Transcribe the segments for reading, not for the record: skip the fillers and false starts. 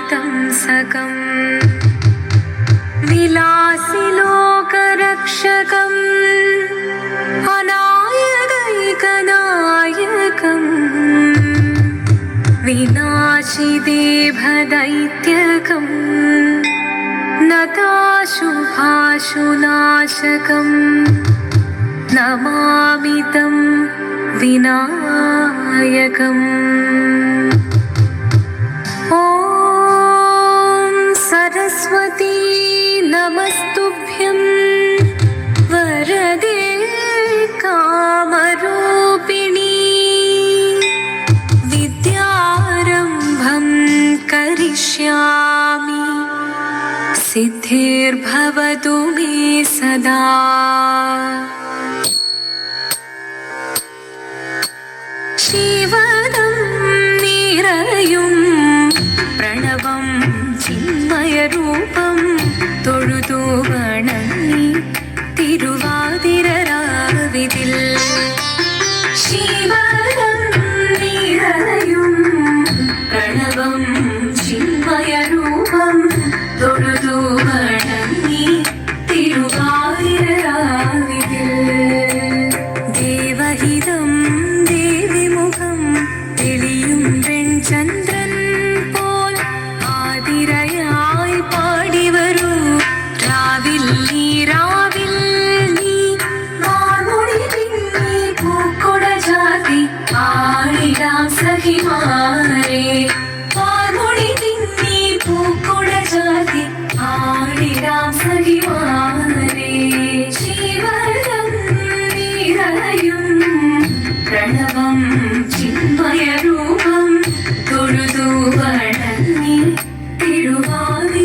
सकम् विलासि लोकरक्षकम् अनायकैकनायकम् विनाशि देवदैत्यकम् नताशुभाशुनाशकम् नमामि तं विनायकम्। ॐ सरस्वती नमस्तुभ्यं वरदे कामरूपिणी विद्यारम्भं करिष्यामि सिद्धिर्भवतु मे सदा। शिवदं निरयुं प्रणवं चिन्मयरूपं തൊഴുതു വണങ്ങി തിരുവാതിരരാവിതിൽ ശിവദം നിറയും പ്രണവം ചിന്മയരൂപം തൊഴുതു വണങ്ങി തിരുവാതിരരാവിതിൽ ദേവഹിതം ദേവിമുഖം തെളിയും വെൺചന്ദ്രൻ പോൽ ആതിരയായി പാടി വരൂ രാവിൽ നീ മാർമുടി പിന്നി പൂക്കൊട ചാർത്തി ആടിടാം സഖിമാരെ മാർമുടി പിന്നി പൂക്കൊട ചാർത്തി ആടിടാം സഖിമാരെ ശിവദം നിറയും പ്രണവം ചിന്മയരൂപം തൊഴുതു വണങ്ങി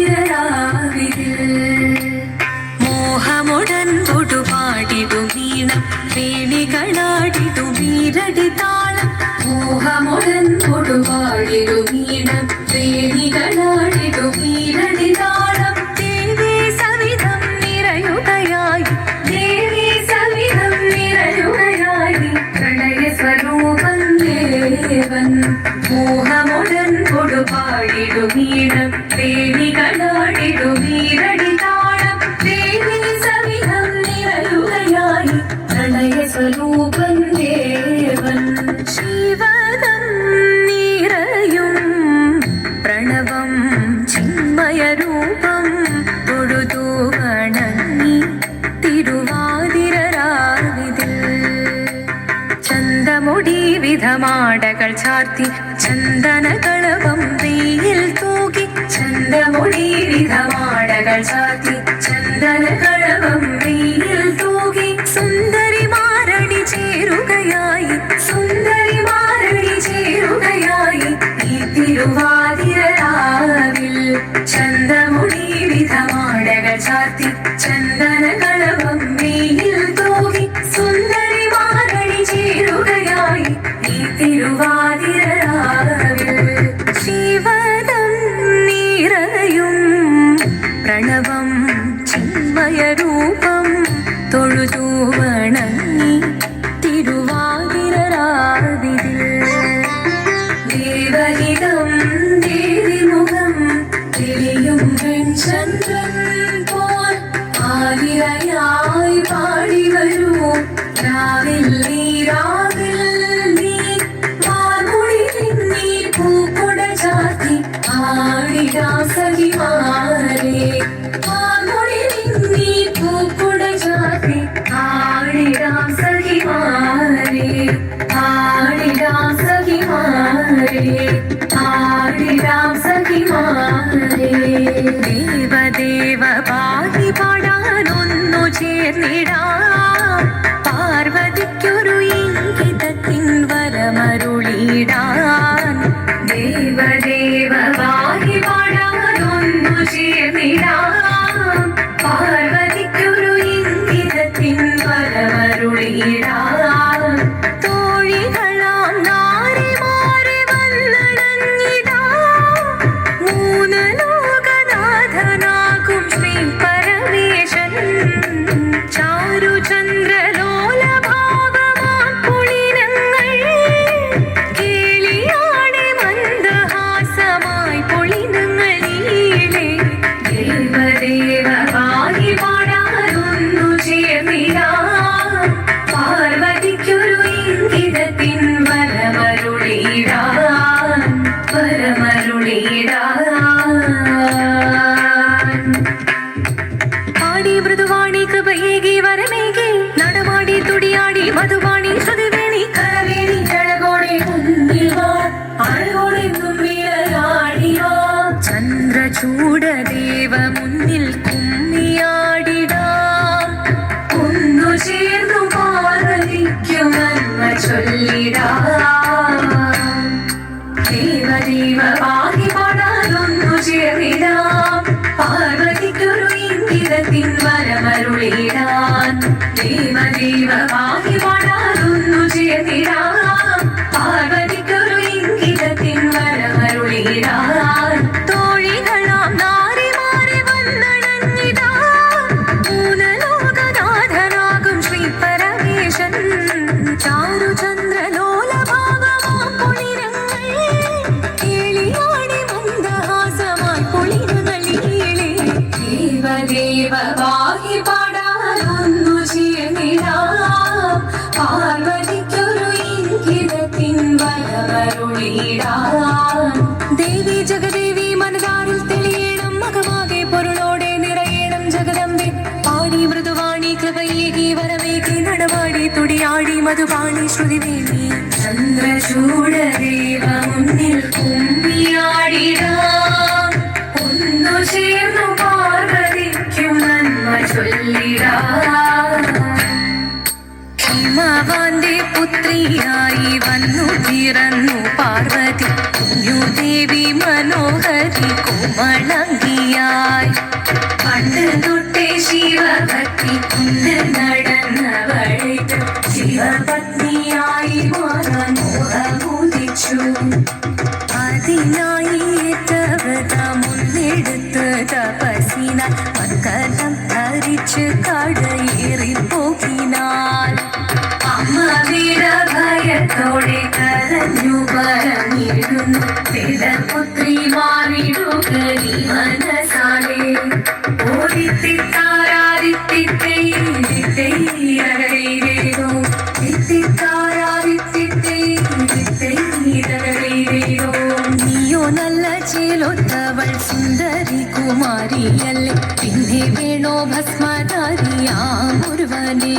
തിരുവാതിരരാവിതിൽ മോഹമുടൻ തൊടുപാടിടും വീണം വേണികളാടിടും വീരടി താളം മോഹമുടൻ തൊടുപാടിടും വീണം വേണികളാടിടും വീരടി താളം ദേവി സവിധം നിറയുകയായി ദേവി സവിധം നിറയുകയായി പ്രണയ സ്വരൂപം ദേവൻ മോഹമുടൻ കൊടുപാടിടും വീണം വേണികളാടിടും വീരടി താളം ദേവി സവിധം നിറയുകയായി പ്രണയ സ്വരൂപം ദേവൻ ശിവദം നിറയും പ്രണവം ചിന്മയരൂപം തൊഴുതു വണങ്ങി തിരുവാതിരരാവിതിൽ ചന്തമുടി വിധമാടകൾ ചാർത്തി ചന്ദനകളവം വെയിൽ തൂകി ചന്തമുടി വിധമാടകൾ ചാർത്തി ചന്ദനകളവം വെയിൽ തൂകി സുന്ദരിമാരണി ചേരുകയായി സുന്ദരിമാരണി ചേരുകയായി ഈ തിരുവാതിരരാവിൽ ചന്തമുടി വിധമാടകൾ ചാർത്തി ചന്ദനകളവം വെയിൽ തൂകി സുന്ദരിമാരണി ചേരുകയായി ഈ തിരുവാതിരരാവിൽ ശിവദം നിറയും പ്രണവം ചിന്മയരൂപം തൊഴുതു വണങ്ങി തിരുവാതിരരാവിതിൽ ദേവഹിതം ദേവിമുഖം തെളിയും വെൺചന്ദ്രൻ പോൽ ആതിരയായി പാടി വരൂ രാവിൽ നീ മാർമുടി പിന്നി പൂക്കൊട ചാർത്തി ആടിടാം സഖിമാരെ മാർമുടി പിന്നി പൂക്കൊട ചാർത്തി ആടിടാം സഖിമാരെ ആടിടാം സഖിമാരെ ആടിടാം സഖിമാരെ ദേവദേവ പാടി പാടാനൊന്നു ചേർന്നിടാം പാർവതിക്കൊരു ഇംഗിതത്തിൻ വരമരുളിടാൻ ദേവദേവ പാടി പാടാനൊന്നു ചേർന്നിടാം പാർവതിക്കൊരു ഇംഗിതത്തിൻ വരമരുളിടാൻ തോഴികളാം നാരിമാരെ വന്നടങ്ങിടാം മൂന്ന് ലോകനാഥനാകും ശ്രീ പരമേശൻ ചാരുചന്ദ്രലോ ചൊല്ലിടാം. ദേവദേവ പാഹി പാടാനൊന്നു ചേർന്നിടാം. പാർവതിക്കൊരു ഇംഗിതത്തിൻ വരമരുളിടാൻ. ദേവദേവ പാഹി പാടാനൊന്നു ചേർന്നിടാം. പാർവതിക്കൊരു ഇംഗിതത്തിൻ വരമരുളിടാൻ. തോഴികളാം നാരിമാരെ വന്നണഞ്ഞിതാ. മൂലലോകനാഥനാകും ശ്രീ പരമേശൻ. ചാരുചന്ദ്രലോലഭാഗമാം കുളിരങ്ങൾ കേളിയാടി മന്ദഹാസമായി കുളിരുന്നളീളെ. ദേവദേവ പാഹി പാടാനൊന്നു ചേർന്നിടാം. പാർവതിക്കൊരു ഇംഗിതത്തിൻ വരമരുളിടാൻ. ദേവി ജഗദേവി മനതാരിൽ തെളിയണം. മകമാകെ പൊരുളോടെ നിറയണം ജഗദമ്പെ. പാടി മൃദുവാണി കൃപയേകി വരവേകി നടവാടി തുടിയാടി മധുപാണി ശ്രുതിദേവി. ചന്ദ്രചൂഡദേവ മുന്നിൽ കുമ്മിയാടിടാം. ഒന്നു ചേർന്നു പാർവതിക്കു നന്മ ചൊല്ലിടാം. ഹിമവാന്റെ പുത്രിയായി വന്നു പിറന്നു പാർവതി. കുഞ്ഞുദേവി മനോഹരി കോമളങ്കിയായി. പണ്ട് തൊട്ടേ ശിവഭക്തി കൊണ്ട് നടന്നവൾക്ക് ശിവപത്നിയായി മാറാൻ മോഹമുദിച്ചു. അതിനായി ഏറ്റവത മുന്നെടുത്ത് തപസിന മക്കലം ധരിച്ച് കടയേറിപ്പോകിനാൽ. അമ്മ വീരഭയത്തോടെ കരഞ്ഞു പറഞ്ഞിരുന്നു. വേദപുത്രി മാറിടുക നീ മനസാലെ. നീയോ നല്ല ചേലൊത്തവൾ സുന്ദരി കുമാരിയല്ലേ. പിന്നെ വേണോ ഭസ്മധാരിയാം ഒരുവനെ.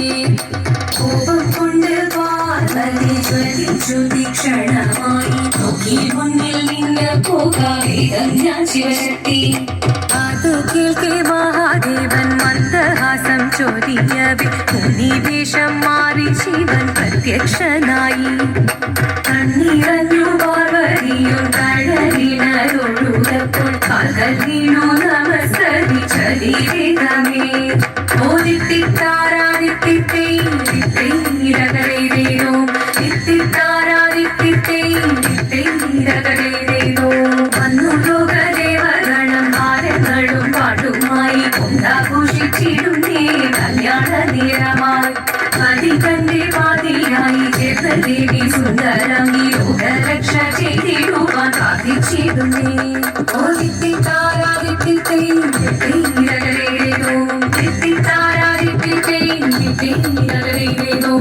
കോപം കൊണ്ട് പാർവതി ജ്വലിച്ചു തീക്ഷണമായി. നോക്കി മുന്നിൽ നിന്ന് പോകാം ഞാൻ ശിവശക്തി. അത് കേൾക്കെ മഹാദേവൻ മന്ദഹാസം ചൊരിയവേ. മുനിവേഷം മാറി ശിവൻ പ്രത്യക്ഷനായി. കണ്ണിറഞ്ഞു പാർവതിയും കടലിനൊഴുകപ്പോൾ കാൽകൾ വീണു നമസ്കരിച്ചതിരേതമേ. ഓദിത്തിത്താരാദിത്തിത്തൈരകരേതോ. ഇത്തിത്താരാദിത്തിത്തൈരകരേതോ. വന്നു ലോകദേവഗണം ഭാരങ്ങളും പാട്ടുമായി കൊണ്ടാഘോഷിച്ചിടുന്നേ കല്യാണ നേരമായി. പതികന്റെ പാതിയായി ചേർന്ന ദേവി സുന്ദരമി ലോകരക്ഷ ചെയ്തിടുവാൻ പ്രാർത്ഥിച്ചിടുന്നേ. ഓദിത്തിത്താരാദിത്തിത്തൈരകരേതോ. ഇത്തിത്താരാദിത്തിത്തൈരകരേതോ.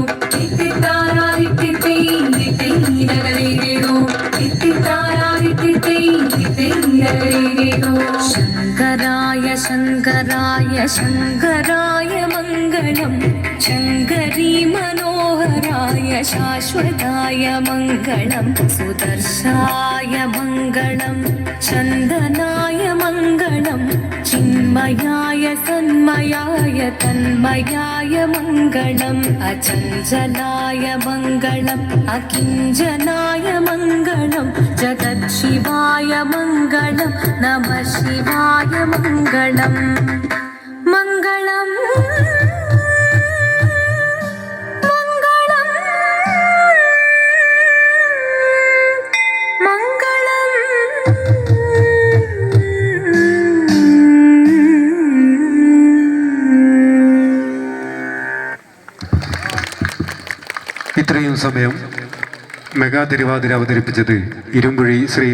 ഇത്തിത്താരാദിത്തിത്തൈരകരേതോ. ഇത്തിത്താരാദിത്തിത്തൈരകരേതോ. ശങ്കരായ ശങ്കരായ ശങ്കരായ മംഗളം. ശങ്കരീ മനോഹരായ ശാശ്വതായ മംഗളം. സുദർശായ മംഗളം. ചന്ദനായ മംഗളം. ചിന്മയായ സന്മയായ തന്മയായ മംഗളം. അചഞ്ചലായ മംഗളം. അകിഞ്ചനായ മംഗളം. ജഗത് ശിവായ മംഗളം. നമ ശിവായ മംഗളം. മംഗളം ഇത്രയും സമയം മെഗാ തിരുവാതിര അവതരിപ്പിച്ചത് ഇരുമ്പുഴി ശ്രീ